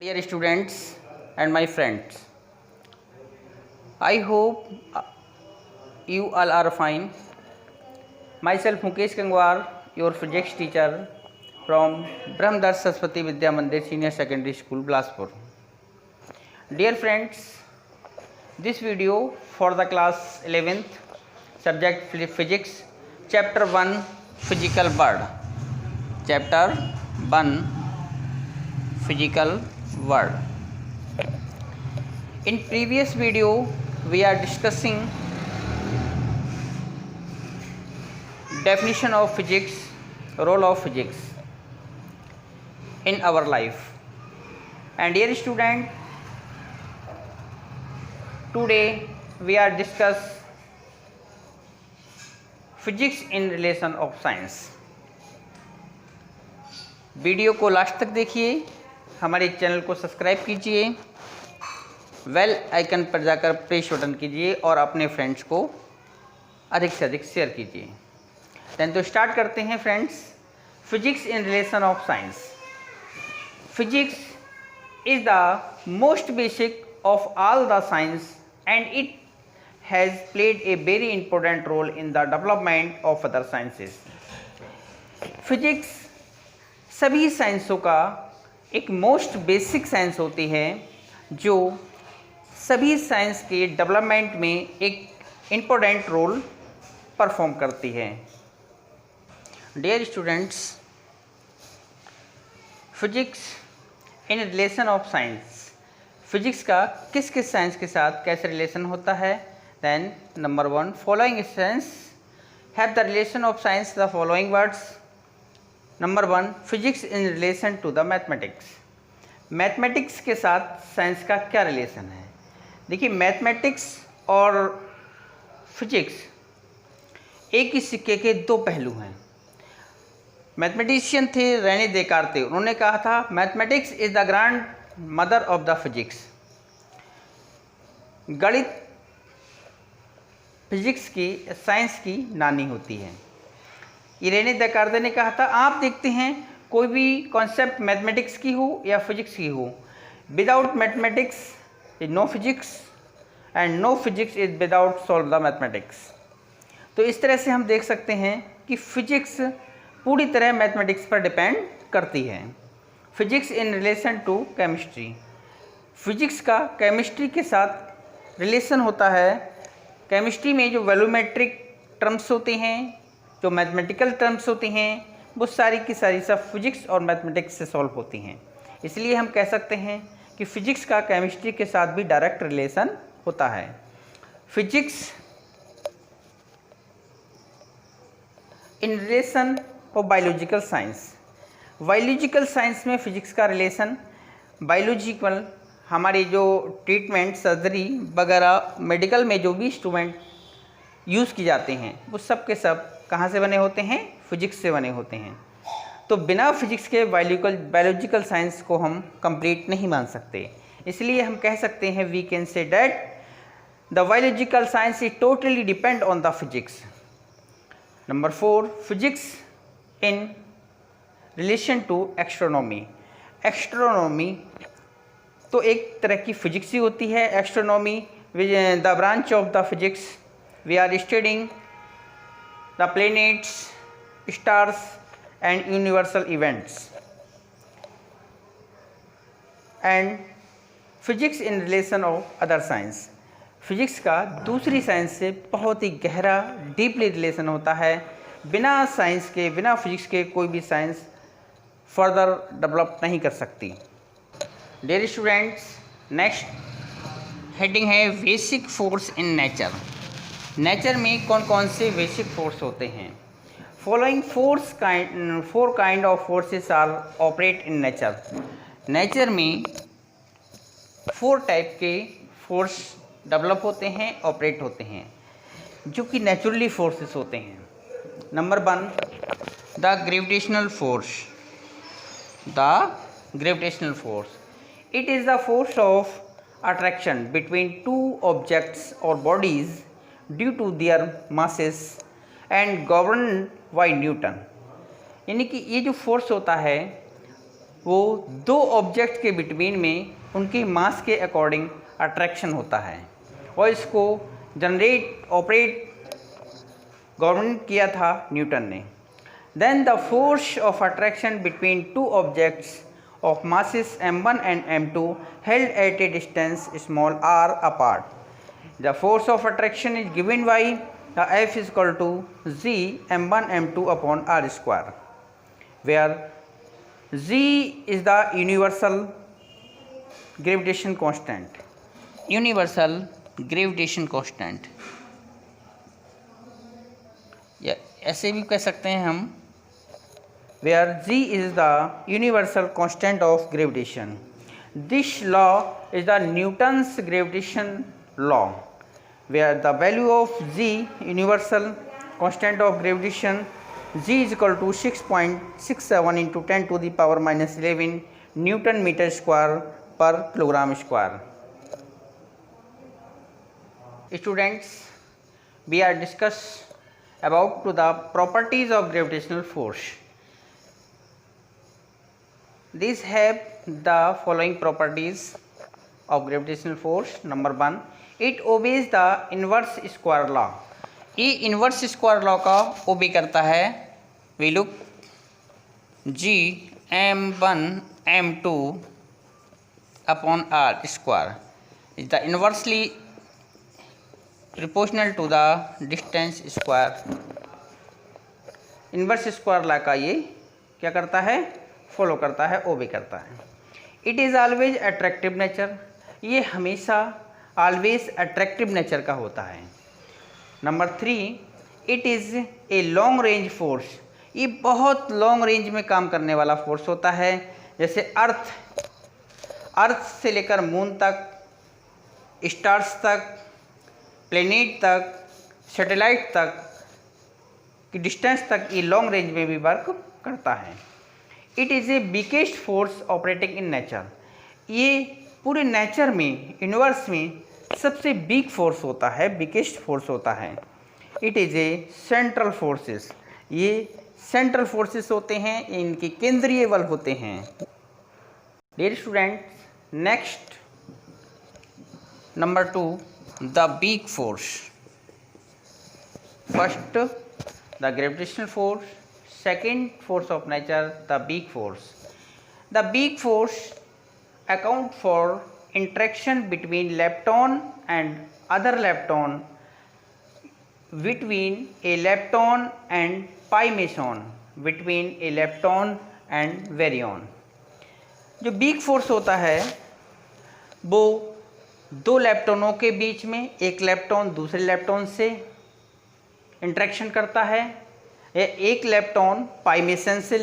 Dear students and my friends, I hope you all are fine. Myself Mukesh Gangwar, your physics teacher from Brahmdas Saraswati Vidya Mandir Senior Secondary School, Bilaspur. Dear friends, this video for the class 11th subject physics, chapter 1 physical world. Chapter 1 physical world. In previous video we are discussing definition of physics, role of physics in our life. And dear student, today we are discuss physics in relation of science. Video को last तक देखिए, हमारे channel को subscribe कीजिए, bell icon पर जाकर press button कीजिए और अपने फ्रेंड्स को अधिक से अधिक शेयर कीजिए। देन तो स्टार्ट करते हैं friends. Physics in relation of science. Physics is the most basic of all the science and it has played a very important role in the development of other sciences. Physics सभी साइंसों का एक most basic science होती है जो सभी science के development में एक इम्पोर्टेंट रोल परफॉर्म करती है। Dear students, physics in relation of science. Physics का किस किस साइंस के साथ कैसे रिलेशन होता है? Then number 1, following science have the relation of science the following words. Number 1, physics in relation to the mathematics. Mathematics के साथ साइंस का क्या रिलेशन है? देखिए, मैथमेटिक्स और फिजिक्स एक ही सिक्के के दो पहलू हैं। मैथमेटिशियन थे रेने देकार्ते, उन्होंने कहा था mathematics is the grand mother of the physics. गणित फिजिक्स की, साइंस की नानी होती है। ये रेने देकार्ते ने कहा था। आप देखते हैं कोई भी कॉन्सेप्ट मैथमेटिक्स की हो या फिजिक्स की हो, without mathematics is no physics and no physics is without solve the mathematics. तो इस तरह से हम देख सकते हैं कि फिजिक्स पूरी तरह मैथमेटिक्स पर डिपेंड करती है। Physics in relation to chemistry. Physics का केमिस्ट्री के साथ रिलेशन होता है। केमिस्ट्री में जो वैल्यूमेट्रिक टर्म्स होते हैं, जो मैथमेटिकल टर्म्स होती हैं, वो सारी की सारी सब फिजिक्स और मैथमेटिक्स से सॉल्व होती हैं। इसलिए हम कह सकते हैं कि फिजिक्स का केमिस्ट्री के साथ भी डायरेक्ट रिलेशन होता है। Physics in relation of biological science. Biological science में फिजिक्स का रिलेशन, बायोलॉजिकल हमारे जो ट्रीटमेंट, सर्जरी वगैरह, मेडिकल में जो भी इंस्ट्रूमेंट यूज़ किए जाते हैं, वो सब के सब कहाँ से बने होते हैं? फिजिक्स से बने होते हैं। तो बिना फिजिक्स के बायोलॉजिकल साइंस को हम कंप्लीट नहीं मान सकते। इसलिए हम कह सकते हैं, we can say that the biological science is totally depend on the physics. Number 4, physics in relation to astronomy. Astronomy तो एक तरह की फिजिक्स ही होती है। Astronomy the branch of the physics we are studying the planets, stars and universal events. And physics in relation of other science. Physics का दूसरी science से बहुत ही गहरा, डीपली रिलेशन होता है। बिना साइंस के, बिना फिजिक्स के कोई भी साइंस फर्दर डेवलप नहीं कर सकती। डियर स्टूडेंट्स, नेक्स्ट हेडिंग है basic force in nature. Nature में कौन कौन से बेसिक फोर्स होते हैं? Following four kind of forces are operate in nature. Nature में 4 टाइप के फोर्स डेवलप होते हैं, ऑपरेट होते हैं, जो कि नेचुरली फोर्सेस होते हैं। Number 1, the gravitational force. The gravitational force, it is the force of attraction between 2 objects और bodies due to their masses and govern by Newton. यानी कि ये जो फोर्स होता है वो दो ऑब्जेक्ट के बिटवीन में उनकी मास के अकॉर्डिंग अट्रैक्शन होता है, और इसको ऑपरेट गवर्नमेंट किया था न्यूटन ने। Then the force of attraction between two objects of masses m1 and m2 held at a distance small r apart. The force of attraction is given by the F is equal to z m1 m2 upon r square, where z is the universal gravitation constant. Universal gravitation constant, या ऐसे भी कह सकते हैं हम, where g is the universal constant of gravitation. This law is the Newton's gravitation law, where the value of g, universal constant of gravitation, g is equal to 6.67 into 10 to the power minus 11 Newton meter square per kilogram square. Students, we are discuss about to the properties of gravitational force. These have the following properties of gravitational force. Number 1, it obeys the inverse square law. ये inverse square law का ओबे करता है. We look g m1 m2 upon r square is the inversely proportional to the distance square. Inverse square law का ये क्या करता है, फॉलो करता है, ओबे करता है. It is always attractive nature, ये हमेशा ऑलवेज अट्रैक्टिव नेचर का होता है. Number 3, it is a long range force, ये बहुत लॉन्ग रेंज में काम करने वाला फोर्स होता है. जैसे अर्थ से लेकर मून तक, स्टार्स तक, प्लेनेट तक, सैटेलाइट तक की डिस्टेंस तक ये लॉन्ग रेंज में भी वर्क करता है. It is A biggest force operating in nature, ये पूरे नेचर में, यूनिवर्स में सबसे बिग फोर्स होता है, बिगेस्ट फोर्स होता है. It is a central forces, ये सेंट्रल फोर्सेस होते हैं, इनके केंद्रीय बल होते हैं. Dear students, next number 2, the big force. First the gravitational force, second force of nature, the big force. The big force account for interaction between lepton and other lepton, between a lepton and pi meson, between a lepton and baryon. जो big force होता है वो दो लेप्टॉनों के बीच में, एक lepton दूसरे lepton से इंटरेक्शन करता है, एक लेप्टॉन पाई मेसन से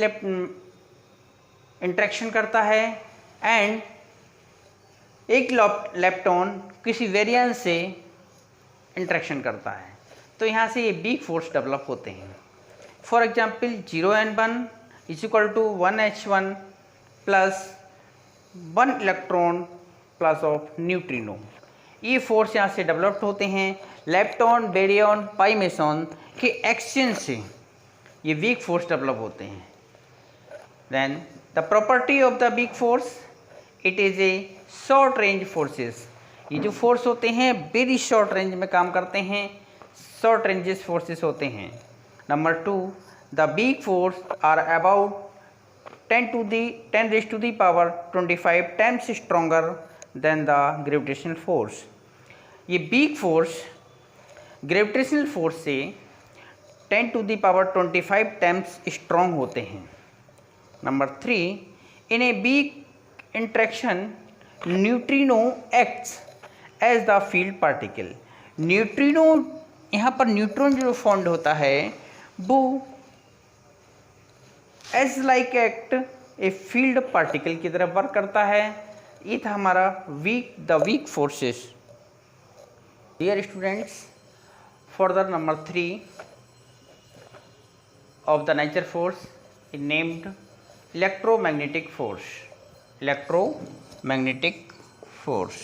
इंटरेक्शन करता है, एंड एक लेप्टॉन किसी वेरियन से इंटरेक्शन करता है. तो यहाँ से ये बिग फोर्स डेवलप होते हैं. For example 0n1 is equal to 1h1 plus 1 electron plus of neutrino. ये फोर्स यहाँ से डेवलप्ड होते हैं लेप्टॉन, बेरियन, पाई मेसन के एक्सचेंज से. ये वीक फोर्स डेवलप होते हैं. Then the property of the weak force, it is a short range forces. ये जो फोर्स होते हैं वेरी शॉर्ट रेंज में काम करते हैं, शॉर्ट रेंजेस फोर्सेस होते हैं. Number 2, the weak force are about 10 raised to the power 25 times stronger than the gravitational force. ये वीक फोर्स ग्रेविटेशनल फोर्स से 10 to the power 25 times strong होते हैं. Number 3, in a weak interaction neutrino acts as the field particle. Neutrino, यहाँ पर neutron जो formed होता है वो as like act a field particle की तरह वर्क करता है. ये था हमारा the weak forces. Dear students, further number 3 of the nature force is named electromagnetic force. Electromagnetic force.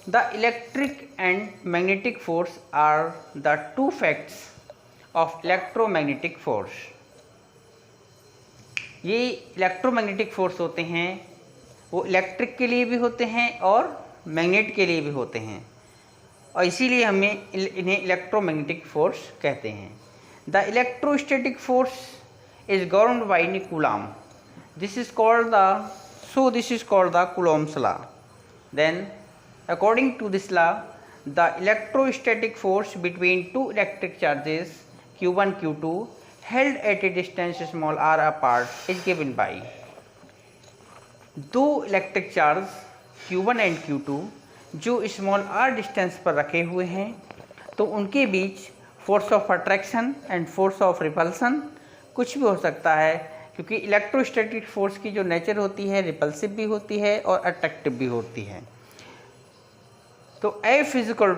The electric and magnetic force are the two facts of electromagnetic force. ये electromagnetic force होते हैं, वो electric के लिए भी होते हैं और मैग्नेट के लिए भी होते हैं, और इसीलिए हमें इन्हें इलेक्ट्रोमैग्नेटिक फोर्स कहते हैं। The electrostatic force is governed by Coulomb, this is called the Coulomb's law. Then according to this law, the electrostatic force between two electric charges Q1 Q2 held at a distance small r apart is given by, दो electric charge Q1 and Q2 जो small r distance पर रखे हुए हैं, तो उनके बीच force of attraction and force of repulsion कुछ भी हो सकता है, क्योंकि इलेक्ट्रोस्टैटिक फोर्स की जो नेचर होती है रिपल्सिव भी होती है और अट्रैक्टिव भी होती है। तो F is equal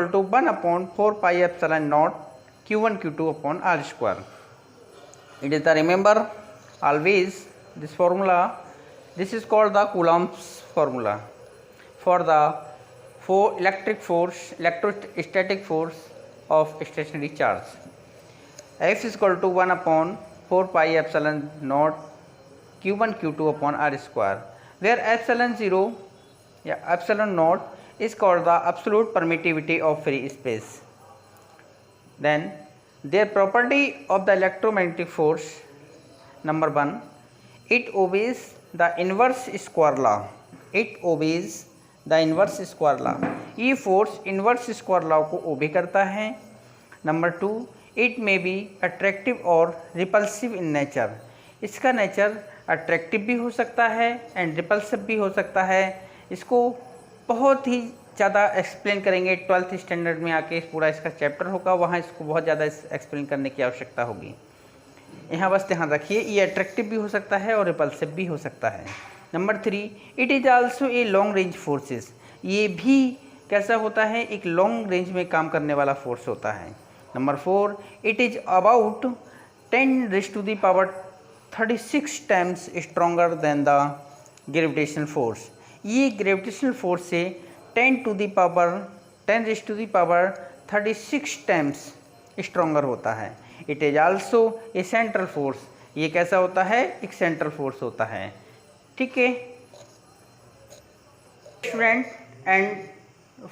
to 1/4 pi epsilon naught Q1 Q2 upon R square. It is the, remember always this formula, this is called the Coulomb's formula for the electrostatic force of stationary charge. F is equal to 1/4 pi epsilon naught Q1 Q2 upon R square, where epsilon naught is called the absolute permittivity of free space. Then their property of the electromagnetic force, number 1, it obeys the inverse square law. It obeys the inverse square law. ये force inverse square law को ओबे करता है। Number 2, it may be attractive और repulsive in nature. इसका nature attractive भी हो सकता है एंड रिपल्सिव भी हो सकता है। इसको बहुत ही ज़्यादा एक्सप्लेन करेंगे 12th स्टैंडर्ड में आके, पूरा इसका चैप्टर होगा, वहाँ इसको बहुत ज़्यादा एक्सप्लेन करने की आवश्यकता होगी। यहाँ बस ध्यान रखिए, ये अट्रैक्टिव भी हो सकता है और रिपल्सिव भी हो सकता है। Number 3, it is also a long range forces. ये भी कैसा होता है, एक लॉन्ग रेंज में काम करने वाला फोर्स होता है। Number 4, it is about 10⁻36 times stronger than the gravitational force. ये ग्रेविटेशनल फोर्स से 10⁻36 टाइम्स स्ट्रॉन्गर होता है। It is also a central force. ये कैसा होता है, एक सेंट्रल फोर्स होता है। ठीक है student, and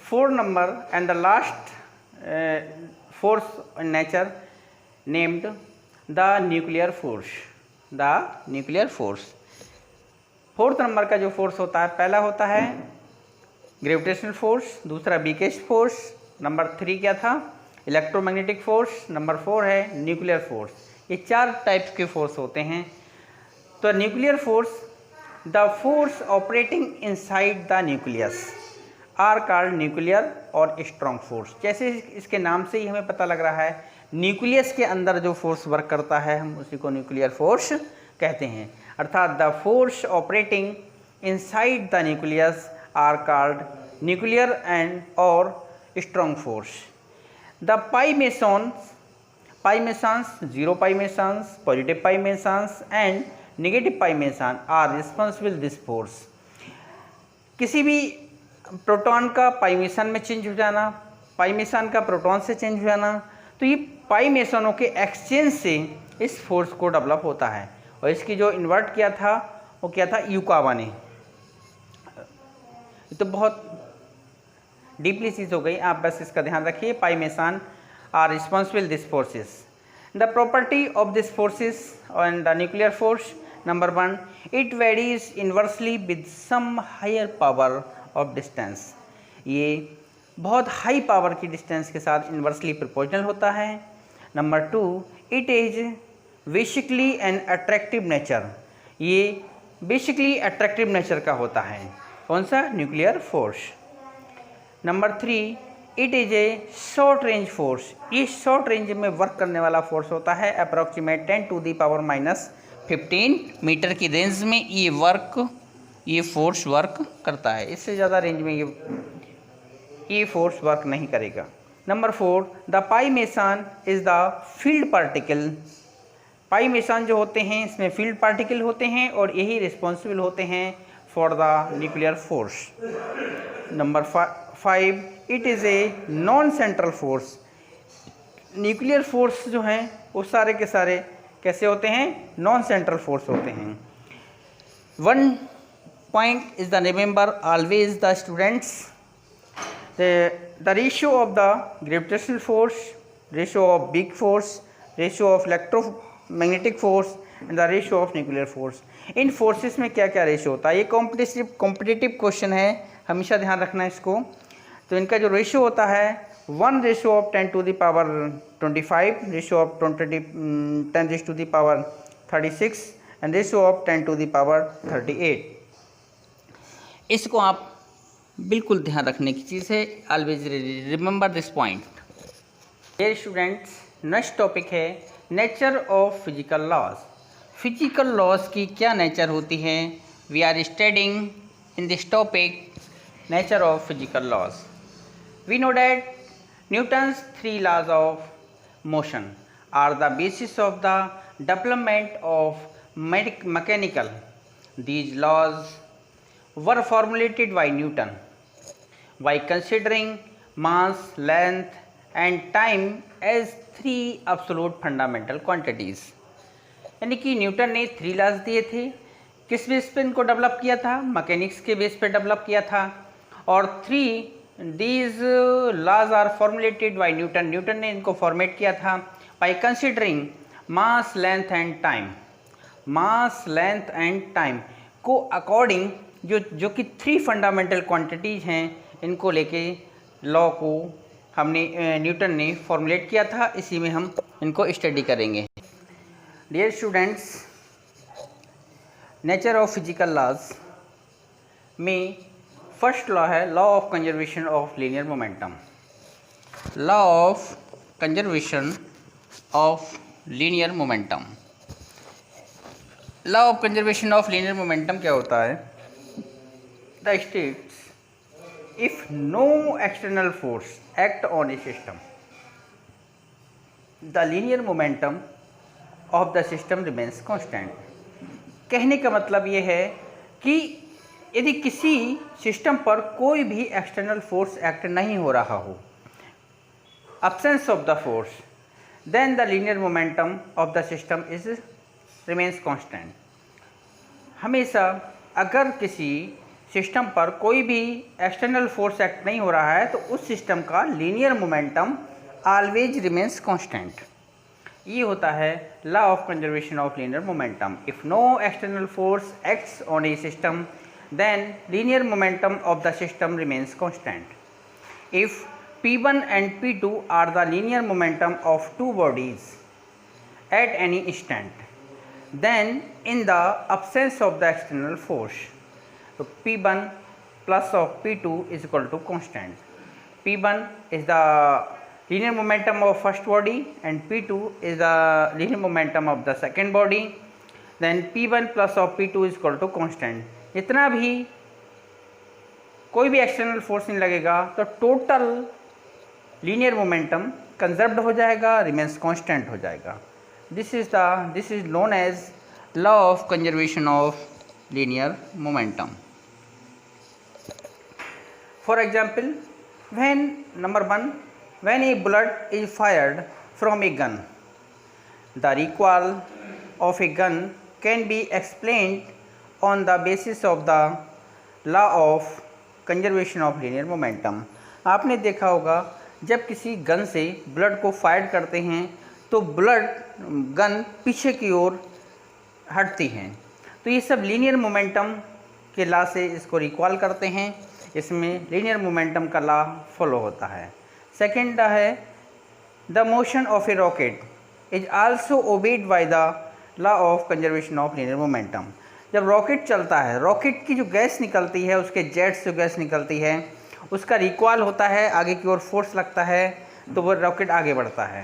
4 number and the last force in nature named the nuclear force. The nuclear force 4th number का जो फोर्स होता है, पहला होता है ग्रेविटेशनल फोर्स, दूसरा वीकेस्ट फोर्स, नंबर 3 क्या था, इलेक्ट्रोमैग्नेटिक फोर्स, नंबर 4 है न्यूक्लियर फोर्स। ये 4 टाइप्स के फोर्स होते हैं। तो nuclear force, the force operating inside the nucleus are called nuclear और स्ट्रॉन्ग फोर्स। जैसे इसके नाम से ही हमें पता लग रहा है, न्यूक्लियस के अंदर जो फोर्स वर्क करता है हम उसी को न्यूक्लियर फोर्स कहते हैं। अर्थात the force operating inside the nucleus are called nuclear and और strong force. The pi mesons, zero pi mesons, positive pi mesons and negative pi meson are responsible this force. किसी भी proton का पाई mason में change हो जाना, पाई mason का proton से change हो जाना, तो ये पाई मेसनों के एक्सचेंज से इस फोर्स को डेवलप होता है। और इसकी जो इन्वर्ट किया था वो क्या था, यूकावा ने। तो बहुत डीपली चीज़ हो गई, आप बस इसका ध्यान रखिए। Pi meson are responsible this forces. The property of this forces and the nuclear force, number 1, it varies inversely with some higher power of distance. ये बहुत हाई पावर की डिस्टेंस के साथ इन्वर्सली प्रोपोर्शनल होता है। Number 2, it is basically an attractive nature. ये basically attractive nature का होता है। कौन सा, nuclear force. Number 3, it is a short range force. ये शॉर्ट रेंज में वर्क करने वाला फोर्स होता है। अप्रॉक्सीमेट 10⁻⁻15 मीटर की रेंज में ये फोर्स वर्क करता है। इससे ज़्यादा रेंज में ये फोर्स वर्क नहीं करेगा। Number 4, the pi mason is the field particle. Pi mason जो होते हैं इसमें फील्ड पार्टिकल होते हैं और यही रिस्पॉन्सिबल होते हैं for the nuclear force. Number 5, it is a non central force. Nuclear force जो हैं वो सारे के सारे कैसे होते हैं? नॉन सेंट्रल फोर्स होते हैं। One point is the remember always the students, the ratio of the gravitational force, ratio of big force, ratio of electromagnetic force and the ratio of nuclear force। In forces में क्या क्या ratio होता है? ये competitive question है, हमेशा ध्यान रखना इसको। तो इनका जो रेशियो होता है 1 ratio of 10 to the power 25, ratio of 10 to the power 36 and ratio of 10 to the power 38। इसको आप बिल्कुल ध्यान रखने की चीज़ है, always remember this point. Dear students, next topic है nature of physical laws. Physical laws की क्या नेचर होती है? We are studying in this topic nature of physical laws. We know that Newton's 3 laws of motion are the basis of the development of mechanical. These laws were formulated by Newton by considering mass, length and time as 3 absolute fundamental quantities। यानी कि Newton ने 3 laws दिए थे। किस base पे इनको develop किया था? मैकेनिक्स के बेस पे डेवलप किया था। और these laws are formulated by Newton। Newton ने इनको फॉर्मेट किया था by considering mass, length and time। Mass, length and time को अकॉर्डिंग जो कि 3 फंडामेंटल क्वांटिटीज़ हैं, इनको लेके लॉ को हमने न्यूटन ने फॉर्मुलेट किया था। इसी में हम इनको स्टडी करेंगे। डियर स्टूडेंट्स, नेचर ऑफ फिजिकल लॉज में फर्स्ट लॉ है law of conservation of linear momentum. Law of conservation of linear momentum. Law of conservation of linear momentum क्या होता है? The states if no external force act on a system the linear momentum of the system remains constant. कहने का मतलब ये है कि यदि किसी सिस्टम पर कोई भी एक्सटर्नल फोर्स एक्ट नहीं हो रहा हो, absence of the force, then the linear momentum of the system is remains constant। हमेशा अगर किसी सिस्टम पर कोई भी एक्सटर्नल फोर्स एक्ट नहीं हो रहा है तो उस सिस्टम का linear momentum always remains constant. ये होता है law of conservation of linear momentum. If no external force acts on a system then linear momentum of the system remains constant। If P1 and P2 are the linear momentum of two bodies at any instant, then in the absence of the external force, so P1 plus of P2 is equal to constant। P1 is the linear momentum of first body and P2 is the linear momentum of the second body, then P1 plus of P2 is equal to constant। इतना भी कोई भी external force नहीं लगेगा तो total linear momentum conserved हो जाएगा, remains constant हो जाएगा। This is known as law of conservation of linear momentum. For example, number 1 when a bullet is fired from a gun, the recoil of a gun can be explained on the basis of the law of conservation of linear momentum। आपने देखा होगा जब किसी gun से bullet को fire करते हैं तो गन पीछे की ओर हटती हैं, तो ये सब लीनियर मोमेंटम के लॉ से इसको रिकॉल करते हैं। इसमें लीनियर मोमेंटम का लॉ फॉलो होता है। सेकेंड है the motion of a rocket is also obeyed by the law of conservation of linear momentum. जब रॉकेट चलता है, रॉकेट की जो गैस निकलती है, उसके जेट्स जो गैस निकलती है, उसका रिकॉल होता है, आगे की ओर फोर्स लगता है तो वो रॉकेट आगे बढ़ता है।